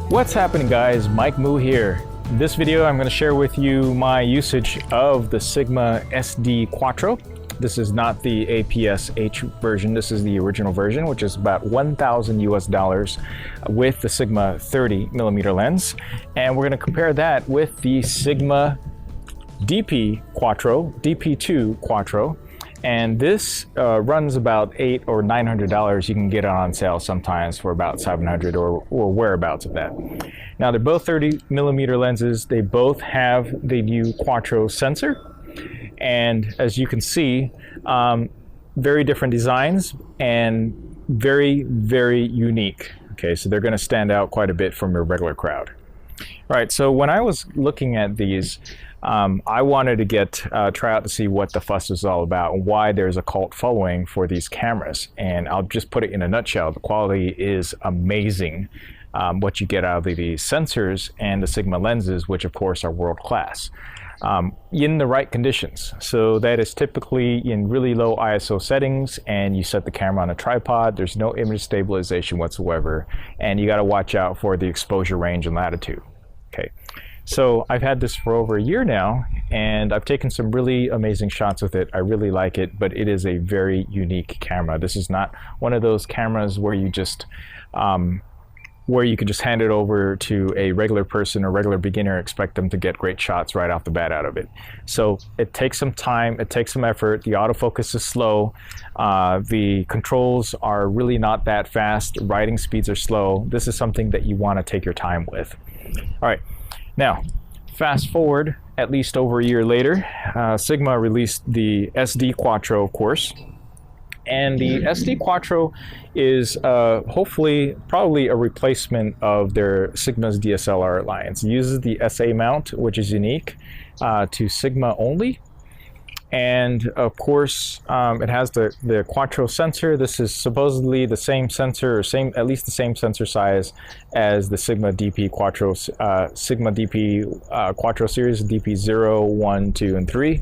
What's happening, guys? Mike Moo here. In this video, I'm going to share with you my usage of the Sigma SD Quattro. This is not the aps-c version. This is the original version, which is about $1,000 with the Sigma 30mm lens. And we're going to compare that with the Sigma DP2 Quattro. And this runs about $800 or $900. You can get it on sale sometimes for about $700 or whereabouts of that. Now, they're both 30mm lenses. They both have the new Quattro sensor. And as you can see, very different designs and very, very unique. Okay, so they're going to stand out quite a bit from your regular crowd. All right, so when I was looking at these, I wanted to try out to see what the fuss is all about and why there's a cult following for these cameras. And I'll just put it in a nutshell. The quality is amazing. What you get out of the sensors and the Sigma lenses, which of course are world class, in the right conditions. So that is typically in really low ISO settings, and you set the camera on a tripod. There's no image stabilization whatsoever, and you got to watch out for the exposure range and latitude. Okay. So I've had this for over a year now, and I've taken some really amazing shots with it. I really like it, but it is a very unique camera. This is not one of those cameras where you just where you could just hand it over to a regular person or regular beginner and expect them to get great shots right off the bat out of it. So it takes some time, it takes some effort. The autofocus is slow. The controls are really not that fast. Writing speeds are slow. This is something that you want to take your time with. All right. Now, fast forward at least over a year later, Sigma released the SD Quattro, of course. And the SD Quattro is hopefully probably a replacement of their Sigma's DSLR lines. It uses the SA mount, which is unique to Sigma only. And of course, it has the Quattro sensor. This is supposedly the same sensor, or at least the same sensor size as the Sigma DP Quattro, Quattro series, DP0, 1, 2, and 3.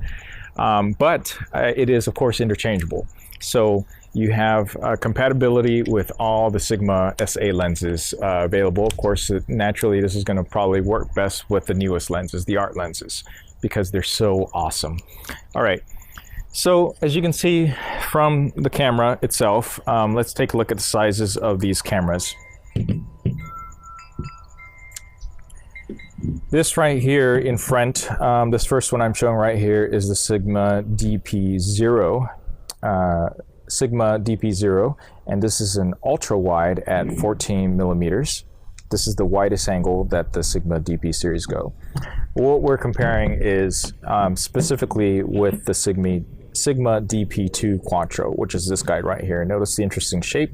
But it is, of course, interchangeable. So you have compatibility with all the Sigma SA lenses available. Of course, naturally, this is going to probably work best with the newest lenses, the art lenses, because they're so awesome. All right, so as you can see from the camera itself, let's take a look at the sizes of these cameras. This right here in front, this first one I'm showing right here is the Sigma DP0. Sigma DP0, and this is an ultra wide at 14mm. This is the widest angle that the Sigma DP series go. What we're comparing is specifically with the Sigma DP2 Quattro, which is this guy right here. Notice the interesting shape.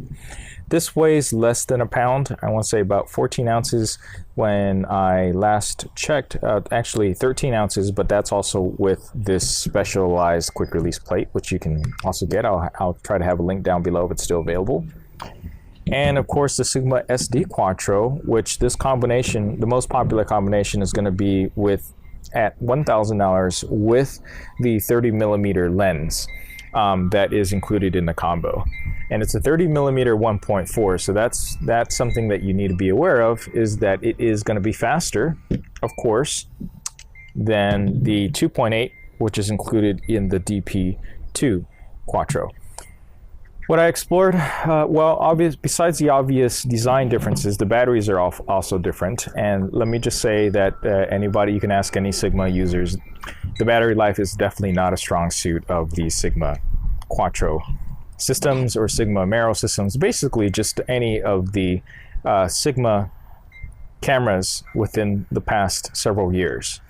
This weighs less than a pound. I want to say about 14 ounces when I last checked. Actually 13 ounces, but that's also with this specialized quick release plate, which you can also get. I'll try to have a link down below if it's still available. And of course the Sigma SD Quattro, which this combination, the most popular combination, is going to be at $1,000 with the 30mm lens that is included in the combo. And it's a 30mm 1.4, so that's something that you need to be aware of, is that it is going to be faster, of course, than the 2.8, which is included in the DP2 Quattro. What I explored, besides the obvious design differences, the batteries are also different. And let me just say that you can ask any Sigma users, the battery life is definitely not a strong suit of the Sigma Quattro systems or Sigma Marrow systems, basically just any of the Sigma cameras within the past several years.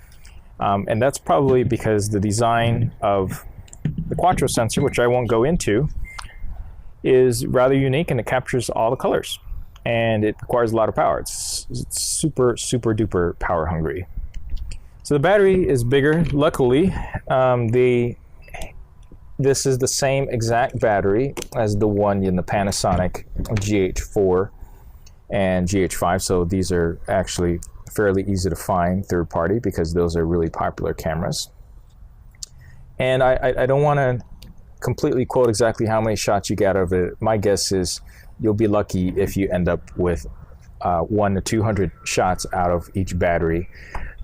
And that's probably because the design of the Quattro sensor, which I won't go into, is rather unique, and it captures all the colors, and it requires a lot of power. It's super, super duper power hungry. So the battery is bigger. Luckily, this is the same exact battery as the one in the Panasonic GH4 and GH5. So these are actually fairly easy to find third party, because those are really popular cameras. And I don't want to completely quote exactly how many shots you get out of it. My guess is you'll be lucky if you end up with 1 to 200 shots out of each battery.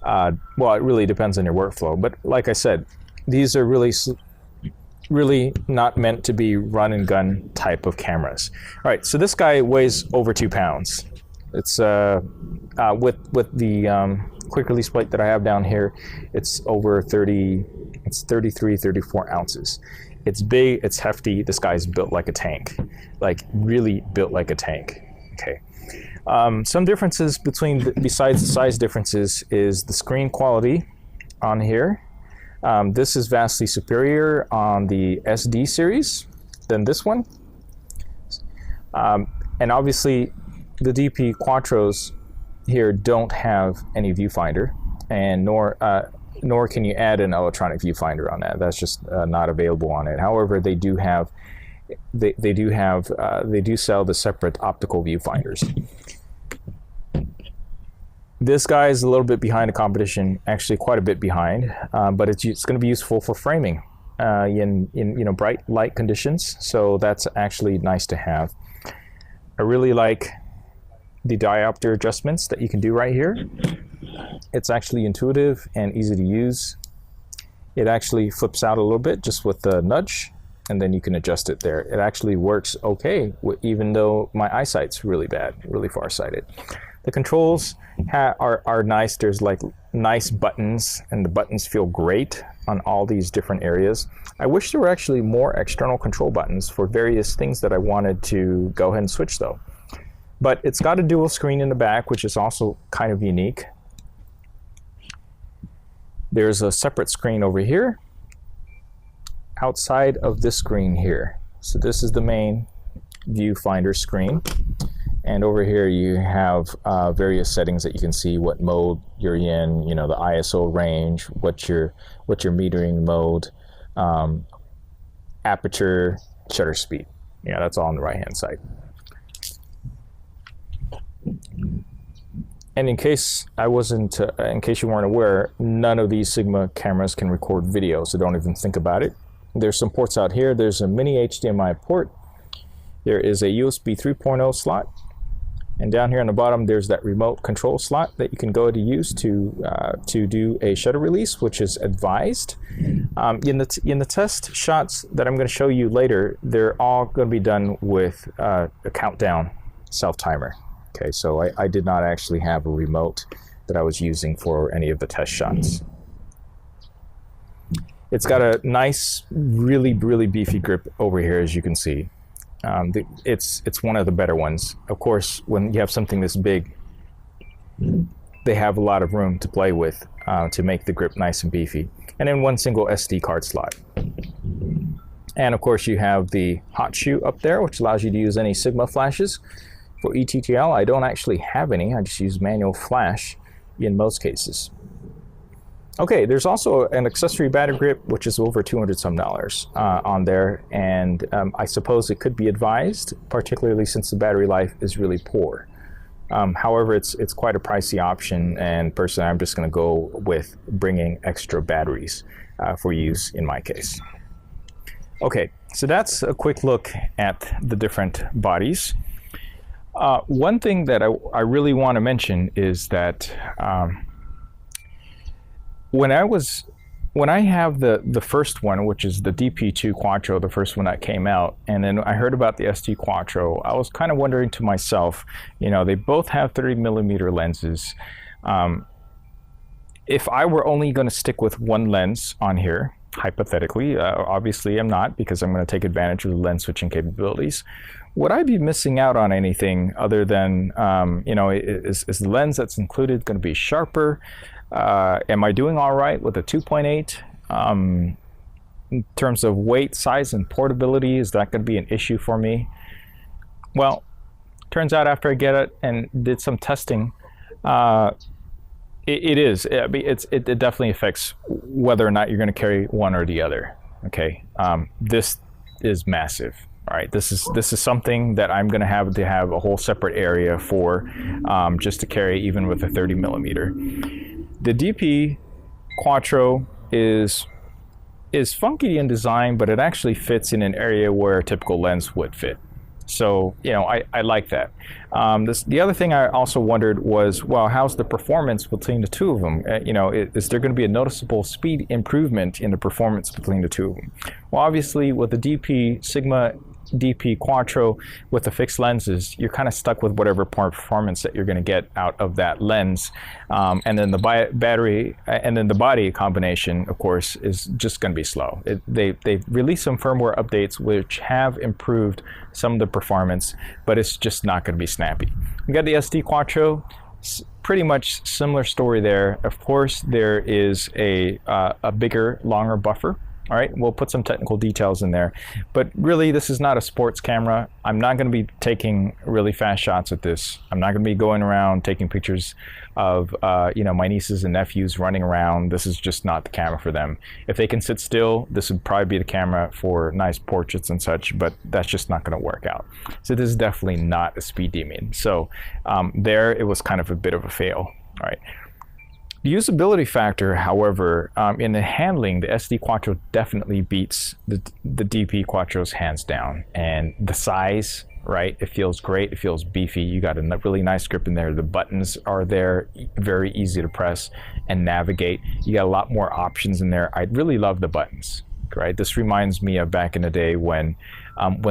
Well, it really depends on your workflow, but like I said, these are really not meant to be run and gun type of cameras. All right, so this guy weighs over 2 pounds. It's with the quick release plate that I have down here, it's over 33, 34 ounces. It's big, it's hefty. This guy's built like a tank, like really built like a tank. Okay. Some differences besides the size differences is the screen quality on here. This is vastly superior on the SD series than this one. And obviously the DP Quattros here don't have any viewfinder, and nor can you add an electronic viewfinder on that. That's just not available on it. However, they do sell the separate optical viewfinders. This guy is a little bit behind the competition, actually quite a bit behind, but it's going to be useful for framing in bright light conditions. So that's actually nice to have. I really like the diopter adjustments that you can do right here. It's actually intuitive and easy to use. It actually flips out a little bit just with a nudge, and then you can adjust it there. It actually works okay, even though my eyesight's really bad, really farsighted. The controls are nice. There's like nice buttons, and the buttons feel great on all these different areas. I wish there were actually more external control buttons for various things that I wanted to go ahead and switch though. But it's got a dual screen in the back, which is also kind of unique. There's a separate screen over here outside of this screen here. So this is the main viewfinder screen. And over here you have various settings that you can see what mode you're in, the ISO range, what your metering mode, aperture, shutter speed. Yeah, that's all on the right hand side. And in case you weren't aware, none of these Sigma cameras can record video, so don't even think about it. There's some ports out here. There's a mini HDMI port. There is a USB 3.0 slot. And down here on the bottom, there's that remote control slot that you can go to use to do a shutter release, which is advised. In the test shots that I'm going to show you later, they're all going to be done with a countdown self-timer. Okay, so I did not actually have a remote that I was using for any of the test shots. It's got a nice, really beefy grip over here, as you can see. It's one of the better ones. Of course, when you have something this big, they have a lot of room to play with to make the grip nice and beefy. And then one single SD card slot. And of course, you have the hot shoe up there, which allows you to use any Sigma flashes. For ETTL, I don't actually have any. I just use manual flash in most cases. Okay, there's also an accessory battery grip, which is over $200 some on there, and I suppose it could be advised, particularly since the battery life is really poor. However, it's quite a pricey option, and personally, I'm just going to go with bringing extra batteries for use in my case. Okay, so that's a quick look at the different bodies. One thing that I really want to mention is that when I have the first one, which is the DP2 Quattro, the first one that came out, and then I heard about the SD Quattro, I was kind of wondering to myself, they both have 30mm lenses. If I were only going to stick with one lens on here, hypothetically, obviously I'm not, because I'm going to take advantage of the lens switching capabilities. Would I be missing out on anything other than, is the lens that's included going to be sharper? Am I doing all right with a 2.8? In terms of weight, size, and portability, is that going to be an issue for me? Well, turns out after I get it and did some testing, it is. It definitely affects whether or not you're going to carry one or the other. Okay, this is massive. All right, this is something that I'm going to have a whole separate area for, just to carry even with a 30mm. The DP Quattro is funky in design, but it actually fits in an area where a typical lens would fit. So, I like that. The other thing I also wondered was, well, how's the performance between the two of them? Is there going to be a noticeable speed improvement in the performance between the two of them? Well, obviously, with the DP Quattro with the fixed lenses, you're kind of stuck with whatever performance that you're going to get out of that lens, and then the battery and then the body combination, of course, is just going to be slow. They've released some firmware updates which have improved some of the performance, but it's just not going to be snappy. We got the SD Quattro. Pretty much similar story there. Of course, there is a bigger, longer buffer. All right, we'll put some technical details in there, but really this is not a sports camera. I'm not going to be taking really fast shots with this. I'm not going to be going around taking pictures of my nieces and nephews running around. This is just not the camera for them. If they can sit still, this would probably be the camera for nice portraits and such, but that's just not going to work out. So this is definitely not a speed demon. So there it was kind of a bit of a fail. All right. The usability factor, however, in the handling, the SD Quattro definitely beats the DP Quattro's hands down. And the size, right, it feels great, it feels beefy. You got a really nice grip in there. The buttons are there, very easy to press and navigate. You got a lot more options in there. I really love the buttons, right? This reminds me of back in the day when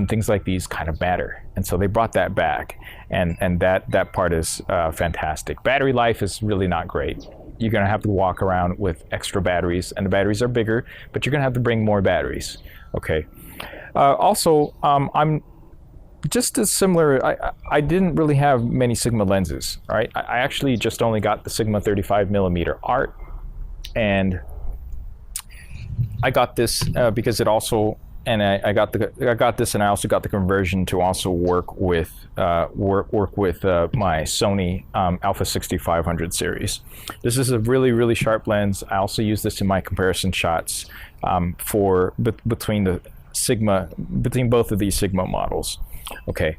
things like these kind of matter. And so they brought that back, and that part is fantastic. Battery life is really not great. You're going to have to walk around with extra batteries, and the batteries are bigger, but you're going to have to bring more batteries. Okay. Also, I'm just as similar. I didn't really have many Sigma lenses. All right. I actually just only got the Sigma 35mm Art, and I got this because it also. And I got this, and I also got the conversion to also work with my Sony Alpha 6500 series. This is a really sharp lens. I also use this in my comparison shots between both of these Sigma models. Okay,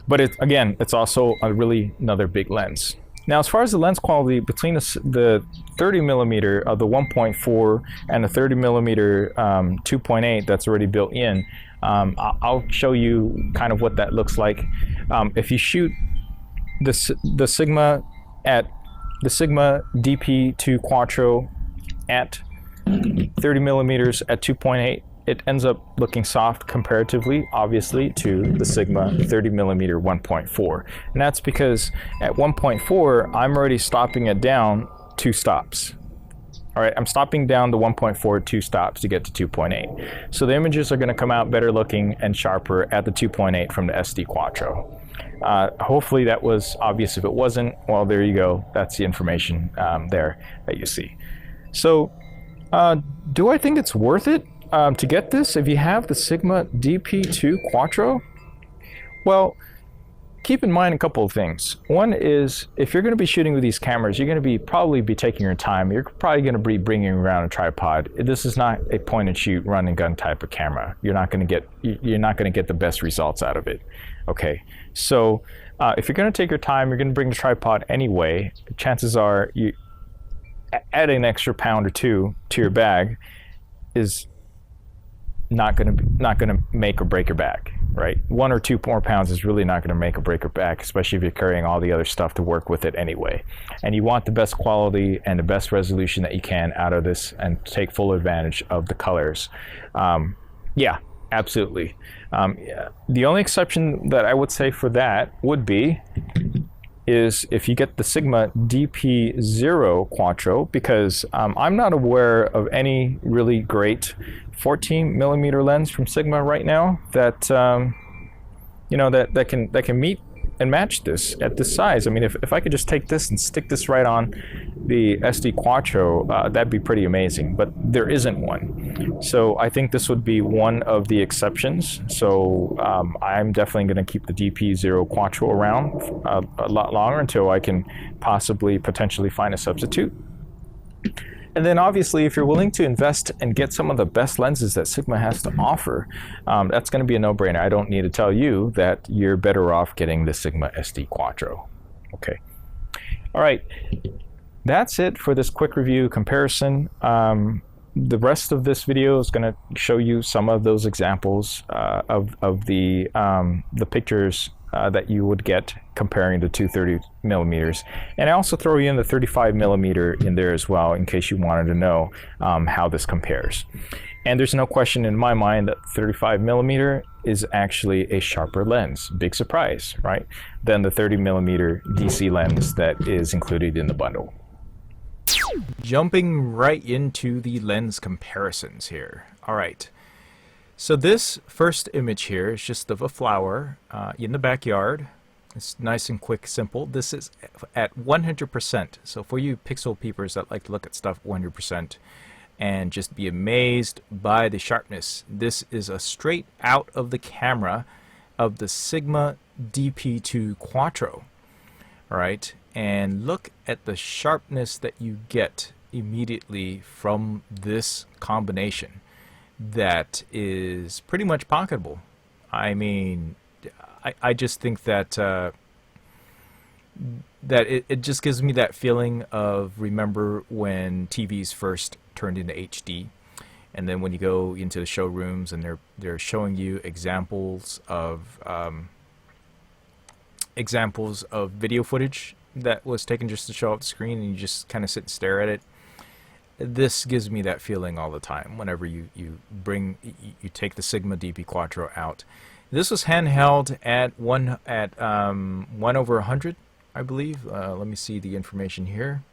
but it's also another big lens. Now, as far as the lens quality between the 30mm of the 1.4 and the 30mm 2.8 that's already built in, I'll show you kind of what that looks like. If you shoot the Sigma DP2 Quattro at 30mm at 2.8, it ends up looking soft comparatively, obviously, to the Sigma 30mm 1.4. And that's because at 1.4, I'm already stopping it down 2 stops. All right, I'm stopping down the 1.4 2 stops to get to 2.8. So the images are going to come out better looking and sharper at the 2.8 from the SD Quattro. Hopefully that was obvious. If it wasn't, well, there you go. That's the information there that you see. So do I think it's worth it? To get this, if you have the Sigma DP2 Quattro, well, keep in mind a couple of things. One is, if you're going to be shooting with these cameras, you're going to probably be taking your time. You're probably going to be bringing around a tripod. This is not a point and shoot, run and gun type of camera. You're not going to get the best results out of it. Okay, so if you're going to take your time, you're going to bring the tripod anyway. Chances are you add an extra pound or two to your bag is not going to make or break your back, right? 1 or 2 more pounds is really not going to make or break your back, especially if you're carrying all the other stuff to work with it anyway. And you want the best quality and the best resolution that you can out of this and take full advantage of the colors. Yeah, absolutely. The only exception that I would say for that would be is if you get the Sigma DP0 Quattro, because I'm not aware of any really great 14mm lens from Sigma right now that that can meet and match this at this size. I mean, if I could just take this and stick this right on the SD Quattro, that'd be pretty amazing, but there isn't one. So I think this would be one of the exceptions. So I'm definitely going to keep the DP0 Quattro around a lot longer until I can potentially find a substitute. And then obviously, if you're willing to invest and get some of the best lenses that Sigma has to offer, that's going to be a no-brainer. I don't need to tell you that you're better off getting the Sigma SD Quattro. Okay. All right. That's it for this quick review comparison. the rest of this video is going to show you some of those examples of the pictures that you would get comparing the two 30 millimeters. And I also throw you in the 35 millimeter in there as well, in case you wanted to know how this compares. And there's no question in my mind that 35 millimeter is actually a sharper lens. Big surprise, right? Than the 30 millimeter DC lens that is included in the bundle. Jumping right into the lens comparisons here. All right. So this first image here is just of a flower in the backyard. It's nice and quick, simple. This is at 100%. So for you pixel peepers that like to look at stuff 100% and just be amazed by the sharpness, this is a straight out of the camera of the Sigma DP2 Quattro. All right. And look at the sharpness that you get immediately from this combination. That is pretty much pocketable. I mean, I just think that that it just gives me that feeling of, remember when TVs first turned into HD, and then when you go into the showrooms and they're showing you examples of video footage that was taken just to show up the screen, and you just kind of sit and stare at it. This gives me that feeling all the time whenever you take the Sigma DP Quattro out. This was handheld at 1/100, I believe. Let me see the information here.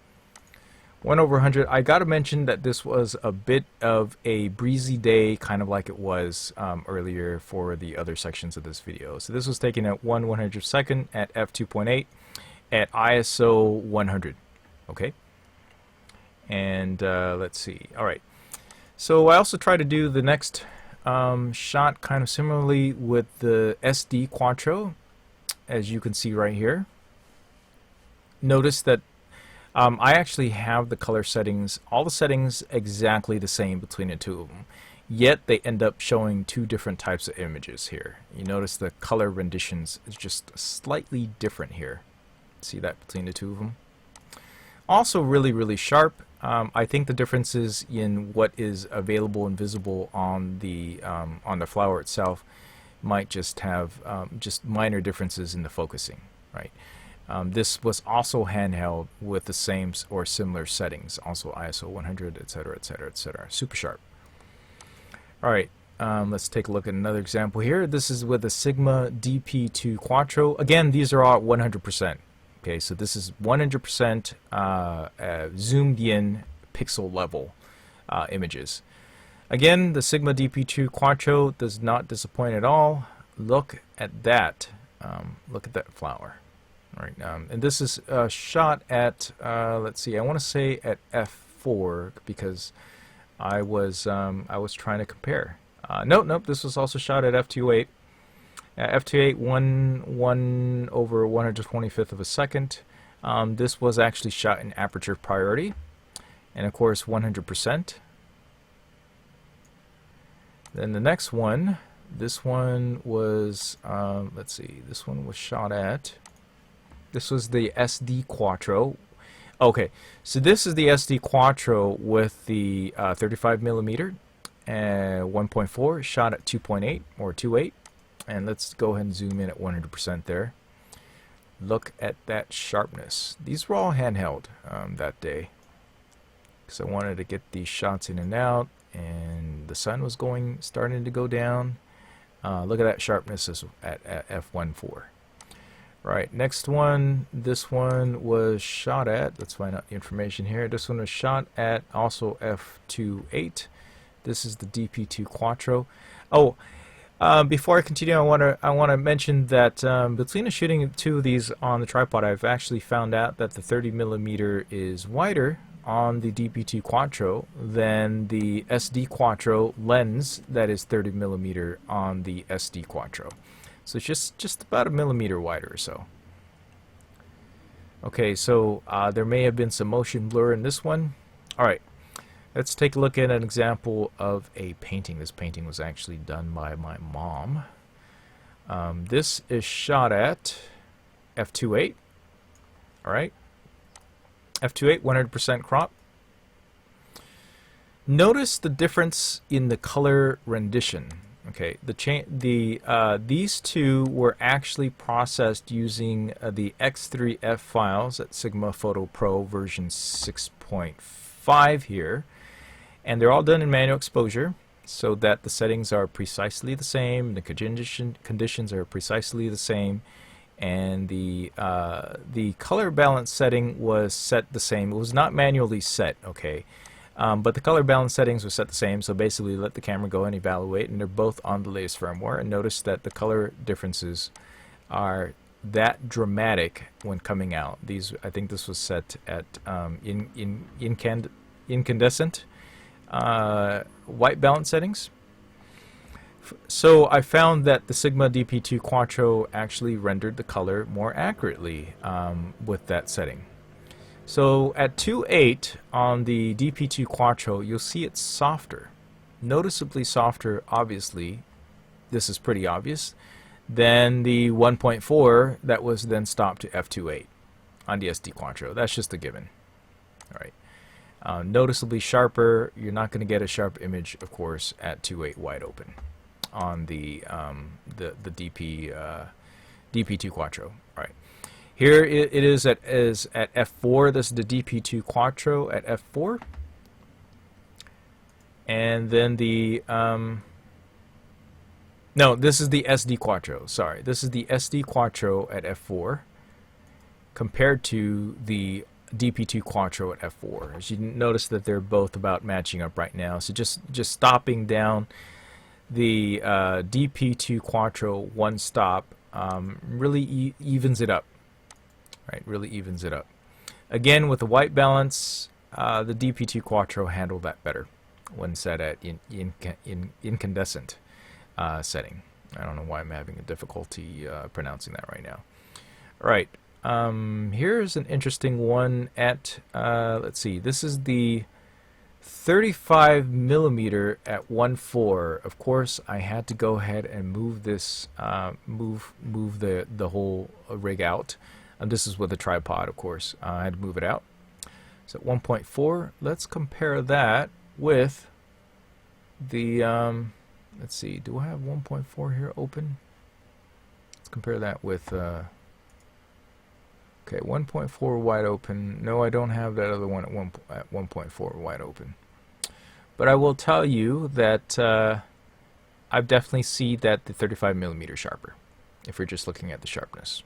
1/100. I gotta mention that this was a bit of a breezy day, kind of like it was earlier for the other sections of this video. So this was taken at 1/102 at f2.8 at ISO 100. Okay. And let's see. All right. So I also try to do the next shot kind of similarly with the SD Quattro, as you can see right here. Notice that I actually have the color settings, all the settings exactly the same between the two of them. Yet they end up showing two different types of images here. You notice the color renditions is just slightly different here. See that between the two of them? Also really, really sharp. I think the differences in what is available and visible on the flower itself might just have just minor differences in the focusing, right? This was also handheld with the same or similar settings, also ISO 100, etc., etc., etc. Super sharp. All right, let's take a look at another example here. This is with the Sigma DP2 Quattro. Again, these are all at 100%. Okay, so this is 100% zoomed in pixel level images. Again, the Sigma DP2 Quattro does not disappoint at all. Look at that. Look at that flower. All right, and this is shot at, let's see, I want to say at f4 because I was trying to compare. Nope, this was also shot at f2.8. f2.8 1/125th of a second. This was actually shot in aperture priority, and of course 100%. Then the next one, this one was let's see, this one was shot at. This was the SD Quattro. Okay, so this is the SD Quattro with the 35 millimeter 1.4, shot at 2.8 or 2.8. And let's go ahead and zoom in at 100% there. Look at that sharpness. These were all handheld that day, because I wanted to get these shots in and out, and the sun was starting to go down. Look at that sharpness at f1.4. Right, next one. This one was shot at, let's find out the information here. This one was shot at also f2.8. This is the DP2 Quattro. Oh, before I continue, I want to mention that between the shooting two of these on the tripod, I've actually found out that the 30 millimeter is wider on the DP2 Quattro than the SD Quattro lens that is 30 millimeter on the SD Quattro. So it's just about a millimeter wider or so. Okay, so there may have been some motion blur in this one. All right. Let's take a look at an example of a painting. This painting was actually done by my mom. This is shot at f2.8. All right, f2.8, 100% crop. Notice the difference in the color rendition. Okay, these two were actually processed using the X3F files at Sigma Photo Pro version 6.5 here, and they're all done in manual exposure so that the settings are precisely the same, the conditions are precisely the same, and the color balance setting was set the same. It was not manually set, okay. But the color balance settings were set the same, so basically let the camera go and evaluate, and they're both on the latest firmware. And notice that the color differences are that dramatic when coming out. These, I think this was set at incandescent white balance settings. So I found that the Sigma DP2 Quattro actually rendered the color more accurately with that setting. So at 2.8 on the DP2 Quattro, you'll see it's softer, noticeably softer, obviously, this is pretty obvious, than the 1.4 that was then stopped to f2.8 on the SD Quattro. That's just a given. All right. Noticeably sharper. You're not going to get a sharp image, of course, at 2.8 wide open on the DP2 Quattro. All right. Here it is at f4. This is the DP2 Quattro at f4, and then the no, this is the SD Quattro. Sorry, this is the SD Quattro at f4 compared to the DP2 Quattro at f4. As you notice that they're both about matching up right now. So just stopping down the DP2 Quattro one stop really evens it up. Right, really evens it up. Again, with the white balance, the DP2 Quattro handled that better when set at incandescent setting. I don't know why I'm having a difficulty pronouncing that right now. All right, here's an interesting one at, let's see, this is the 35 millimeter at 1.4. Of course, I had to go ahead and move this, move the whole rig out. This is with a tripod, of course. I had to move it out. So at 1.4, let's compare that with the, let's see, do I have 1.4 here open? Let's compare that with, okay, 1.4 wide open. No, I don't have that other one at 1.4 wide open. But I will tell you that I definitely see that the 35 millimeter sharper, if you're just looking at the sharpness.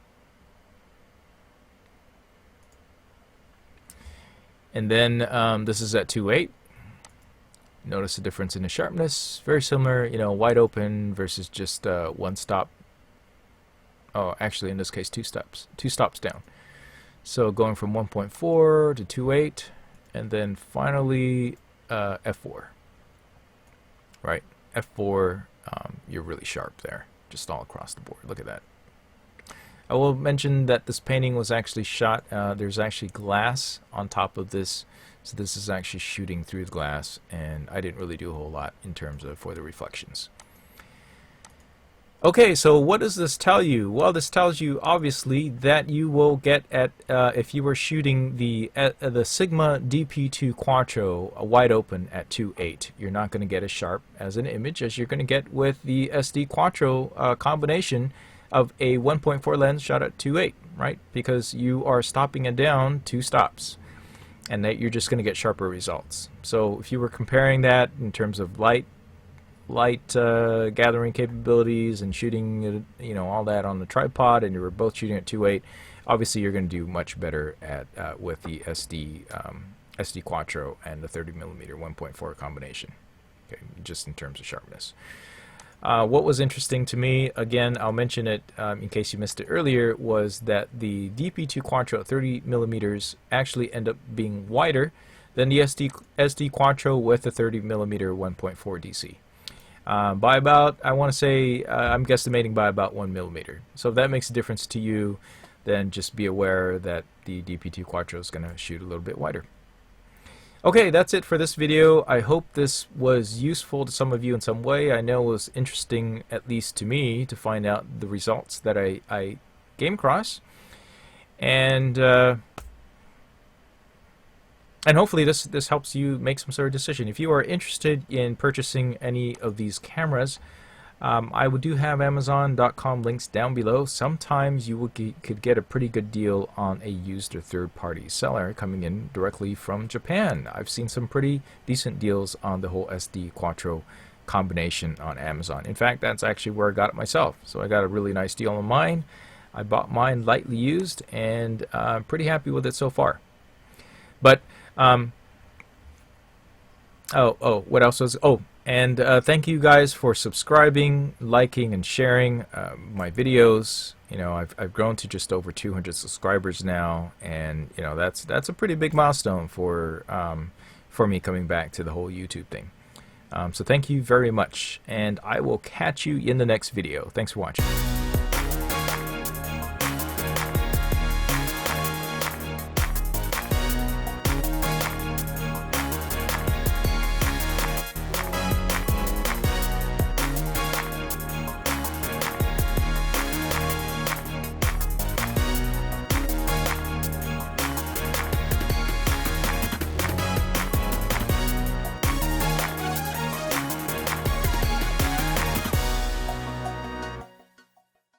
And then this is at 2.8. Notice the difference in the sharpness. Very similar, you know, wide open versus just one stop. Oh, actually, in this case, two stops down. So going from 1.4 to 2.8, and then finally f4. Right, f4. You're really sharp there, just all across the board. Look at that. I will mention that this painting was actually shot, there's actually glass on top of this, so this is actually shooting through the glass, and I didn't really do a whole lot in terms of for the reflections. Okay, so what does this tell you? Well, this tells you obviously that you will get at, if you were shooting the Sigma DP2 Quattro wide open at 2.8, you're not going to get as sharp as an image as you're going to get with the SD Quattro combination of a 1.4 lens shot at 2.8, right? Because you are stopping it down 2 stops, and that you're just going to get sharper results. So if you were comparing that in terms of light gathering capabilities and shooting, you know, all that on the tripod, and you were both shooting at 2.8, obviously you're going to do much better at with the SD Quattro and the 30 millimeter 1.4 combination. Okay, just in terms of sharpness. What was interesting to me, again, I'll mention it in case you missed it earlier, was that the DP2 Quattro at 30 millimeters actually end up being wider than the SD Quattro with the 30 millimeter 1.4 DC. By about, I want to say, I'm guesstimating by about 1 millimeter. So if that makes a difference to you, then just be aware that the DP2 Quattro is going to shoot a little bit wider. Okay, that's it for this video. I hope this was useful to some of you in some way. I know it was interesting, at least to me, to find out the results that I came across. And And hopefully this helps you make some sort of decision. If you are interested in purchasing any of these cameras, I do have Amazon.com links down below. Sometimes you could get a pretty good deal on a used or third-party seller coming in directly from Japan. I've seen some pretty decent deals on the whole SD Quattro combination on Amazon. In fact, that's actually where I got it myself. So I got a really nice deal on mine. I bought mine lightly used, and I'm pretty happy with it so far. But what else was? And thank you guys for subscribing, liking, and sharing my videos. You know, I've grown to just over 200 subscribers now, and you know that's a pretty big milestone for me coming back to the whole YouTube thing. So thank you very much, and I will catch you in the next video. Thanks for watching.